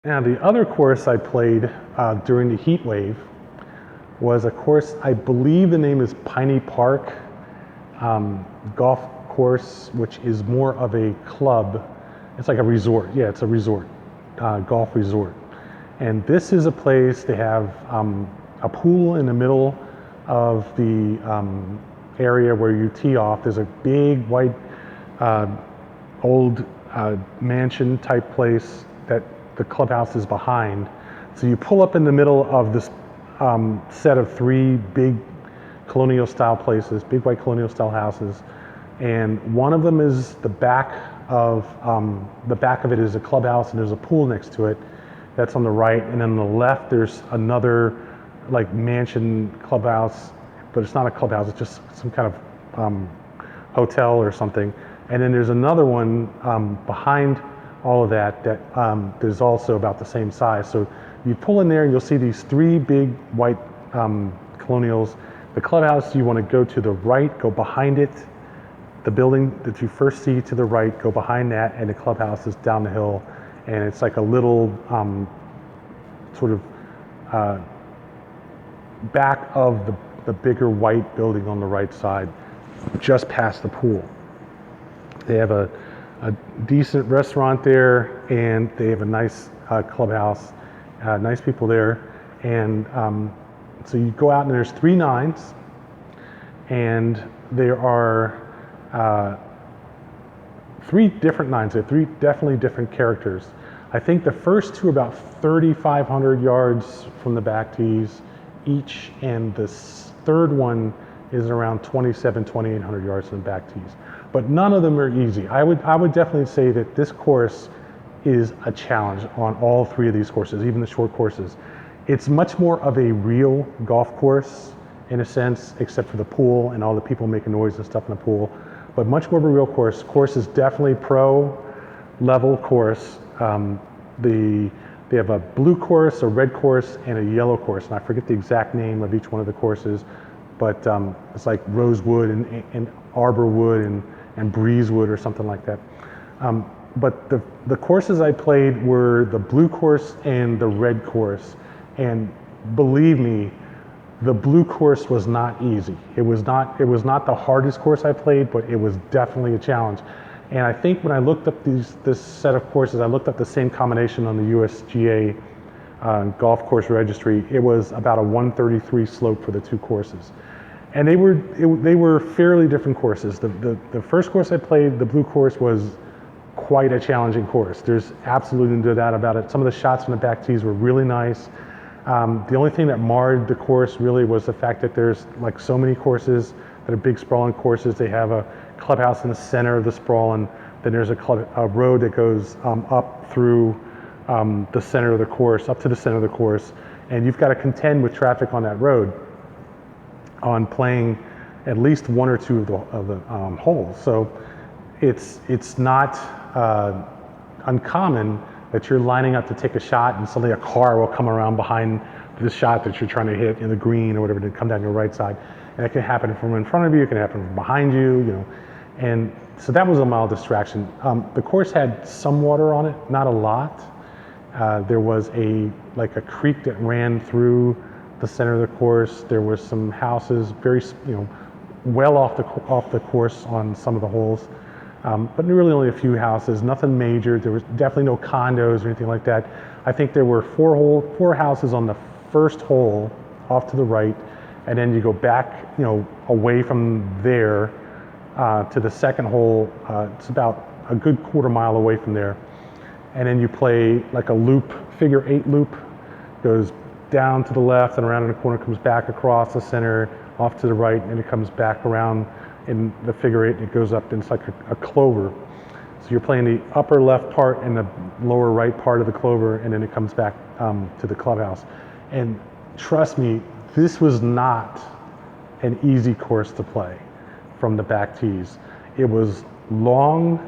Now, the other course I played during the heat wave was a course, I believe the name is Piney Park golf course, which is more of a club. It's like a resort. Yeah, it's a resort, golf resort. And this is a place, they have a pool in the middle of the area where you tee off. There's a big white old mansion type place that the clubhouse is behind. So you pull up in the middle of this set of three big colonial style places, big white colonial style houses, and one of them is the back of it is a clubhouse, and there's a pool next to it. That's on the right, and then on the left there's another like mansion clubhouse, but it's not a clubhouse, it's just some kind of hotel or something. And then there's another one behind all of that is also about the same size. So you pull in there and you'll see these three big white colonials. The clubhouse, you want to go to the right, go behind it. The building that you first see to the right, go behind that, and the clubhouse is down the hill. And it's like a little sort of back of the bigger white building on the right side, just past the pool. They have a decent restaurant there, and they have a nice clubhouse, nice people there. And so you go out and there's 3 nines, and there are 3 different nines. There are 3 definitely different characters. I think the first 2 are about 3,500 yards from the back tees each, and the third one is around 2,800 yards from the back tees. But none of them are easy. I would definitely say that this course is a challenge on all 3 of these courses, even the short courses. It's much more of a real golf course in a sense, except for the pool and all the people making noise and stuff in the pool, but much more of a real course. Course is definitely pro level course. They have a blue course, a red course, and a yellow course, and I forget the exact name of each one of the courses, but it's like rosewood and arborwood and breezewood or something like that. But the courses I played were the blue course and the red course, and believe me, the blue course was not easy. It was not the hardest course I played, but it was definitely a challenge. And I think when I looked up this set of courses, I looked up the same combination on the USGA golf course registry. It was about a 133 slope for the 2 courses. And they were fairly different courses. The first course I played, the blue course, was quite a challenging course. There's absolutely no doubt about it. Some of the shots from the back tees were really nice. The only thing that marred the course really was the fact that there's like so many courses that are big sprawling courses. They have a clubhouse in the center of the sprawl, and then there's a road that goes up through the center of the course, up to the center of the course, and you've got to contend with traffic on that road on playing at least 1 or 2 of the holes. So it's not uncommon that you're lining up to take a shot and suddenly a car will come around behind the shot that you're trying to hit in the green or whatever to come down your right side. And it can happen from in front of you, it can happen from behind you, you know. And so that was a mild distraction. The course had some water on it, not a lot. There was a creek that ran through the center of the course. There were some houses, very, well off the course on some of the holes. But really only a few houses, nothing major. There was definitely no condos or anything like that. I think there were 4 houses on the first hole off to the right, and then you go back, away from there to the second hole. It's about a good 1/4 mile away from there. And then you play like a loop, figure 8 loop, goes down to the left and around in the corner, comes back across the center, off to the right, and it comes back around in the figure 8, and it goes up, and it's like a clover. So you're playing the upper left part and the lower right part of the clover, and then it comes back to the clubhouse. And trust me, this was not an easy course to play from the back tees. It was long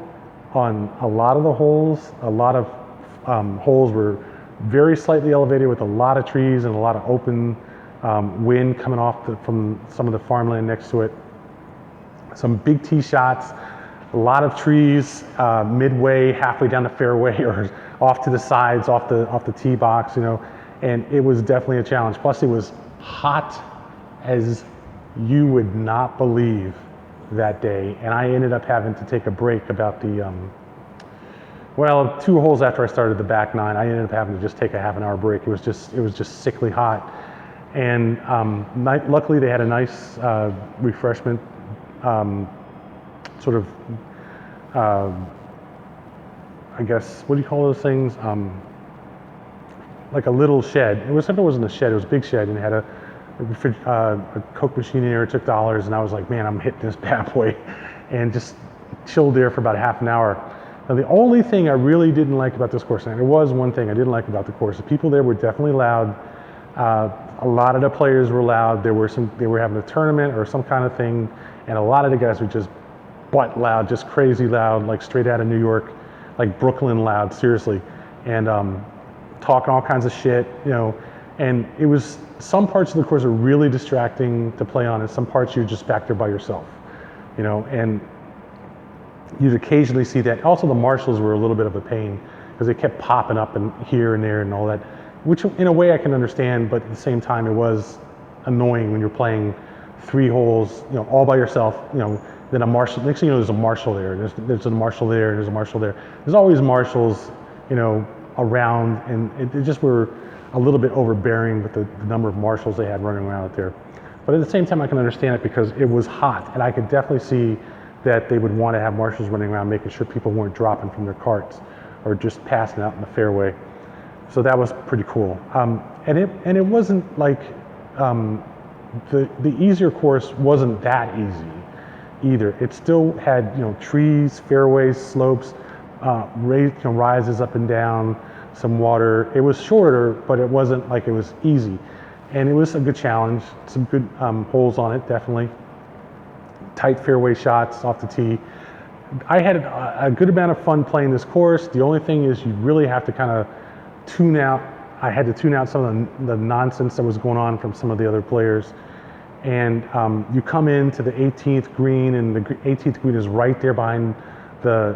on a lot of the holes. A lot of holes were very slightly elevated with a lot of trees and a lot of open wind coming off from some of the farmland next to it. Some big tee shots. a lot of trees midway, halfway down the fairway, or off to the sides, off the tee box, you know, and it was definitely a challenge. Plus, it was hot as you would not believe that day, and I ended up having to take a break about the well, 2 holes after I started the back 9, I ended up having to just take a half-an-hour break. It was just sickly hot, and luckily they had a nice refreshment sort of, I guess, what do you call those things? Like a little shed. It wasn't a shed, it was a big shed, and it had a Coke machine in there. It took dollars, and I was like, man, I'm hitting this bad boy, and just chilled there for about half an hour. Now, the only thing I really didn't like about this course, and there was one thing I didn't like about the course, the people there were definitely loud. A lot of the players were loud. They were having a tournament or some kind of thing, and a lot of the guys were just butt loud, just crazy loud, like straight out of New York, like Brooklyn loud, seriously, and talking all kinds of shit, you know. And it was, some parts of the course are really distracting to play on, and some parts you're just back there by yourself, you know. And you'd occasionally see that. Also, the marshals were a little bit of a pain because they kept popping up and here and there and all that, which in a way I can understand, but at the same time it was annoying when you're playing 3 holes, you know, all by yourself, you know. Then a marshal, next thing you know, there's a marshal there, there's a marshal there, there's a marshal there. There's always marshals, you know, around, and it just were a little bit overbearing with the number of marshals they had running around out there. But at the same time, I can understand it because it was hot, and I could definitely see that they would want to have marshals running around making sure people weren't dropping from their carts or just passing out in the fairway. So that was pretty cool. And it wasn't like the easier course wasn't that easy either. It still had, you know, trees, fairways, slopes, rises up and down, some water. It was shorter, but it wasn't like it was easy. And it was a good challenge, some good holes on it, definitely. Tight fairway shots off the tee. I had a good amount of fun playing this course. The only thing is you really have to kind of tune out. I had to tune out some of the nonsense that was going on from some of the other players. And you come into the 18th green, and the 18th green is right there behind the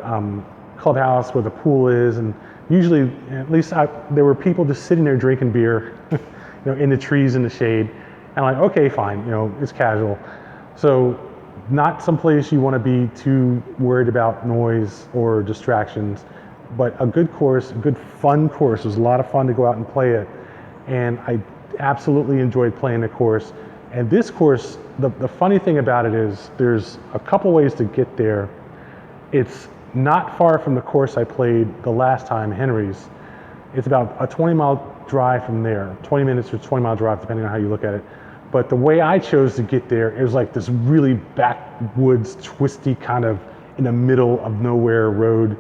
clubhouse where the pool is. And usually, at least there were people just sitting there drinking beer, you know, in the trees in the shade. And I'm like, okay, fine, you know, it's casual. So not some place you want to be too worried about noise or distractions, but a good course, a good fun course. It was a lot of fun to go out and play it, and I absolutely enjoyed playing the course. And this course, the funny thing about it is there's a couple ways to get there. It's not far from the course I played the last time, Henry's. It's about a 20-mile drive from there, 20 minutes or 20-mile drive, depending on how you look at it. But the way I chose to get there, it was like this really backwoods, twisty kind of in the middle of nowhere road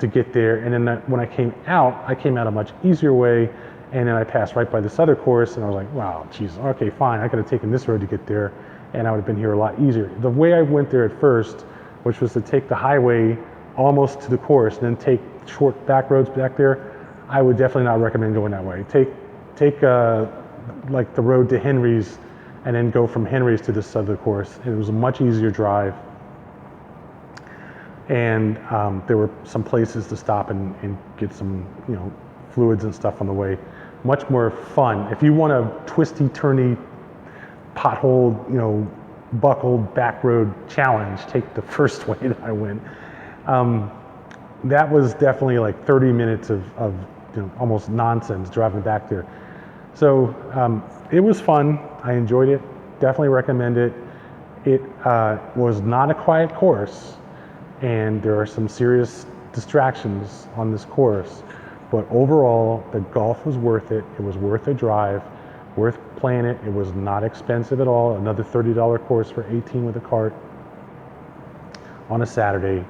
to get there. And then when I came out a much easier way, and then I passed right by this other course, and I was like, wow, geez, okay, fine, I could have taken this road to get there, and I would have been here a lot easier. The way I went there at first, which was to take the highway almost to the course, and then take short back roads back there, I would definitely not recommend going that way. Take like the road to Henry's, and then go from Henry's to this other course. And it was a much easier drive. And there were some places to stop and get some, you know, fluids and stuff on the way. Much more fun. If you want a twisty, turny, pothole, you know, buckled back road challenge, take the first way that I went. That was definitely like 30 minutes of you know, almost nonsense driving back there. So it was fun. I enjoyed it. Definitely recommend it. It was not a quiet course, and there are some serious distractions on this course. But overall, the golf was worth it. It was worth a drive, worth playing it. It was not expensive at all. Another $30 course for 18 with a cart on a Saturday.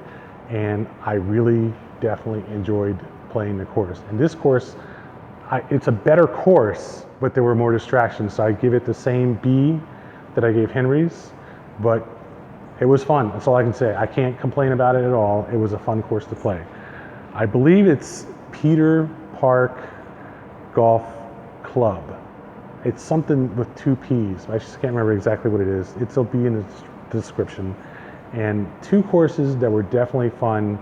And I really definitely enjoyed playing the course. And this course, it's a better course, but there were more distractions. So I give it the same B that I gave Henry's, but it was fun. That's all I can say. I can't complain about it at all. It was a fun course to play. I believe it's Peter Park Golf Club. It's something with 2 P's. I just can't remember exactly what it is. It'll be in the description. and 2 courses that were definitely fun,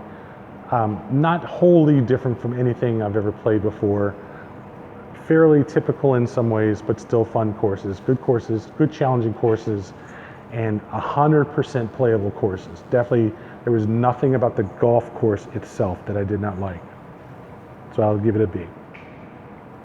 not wholly different from anything I've ever played before. Fairly typical in some ways, but still fun courses, good challenging courses, and 100% playable courses. Definitely, there was nothing about the golf course itself that I did not like. So I'll give it a B.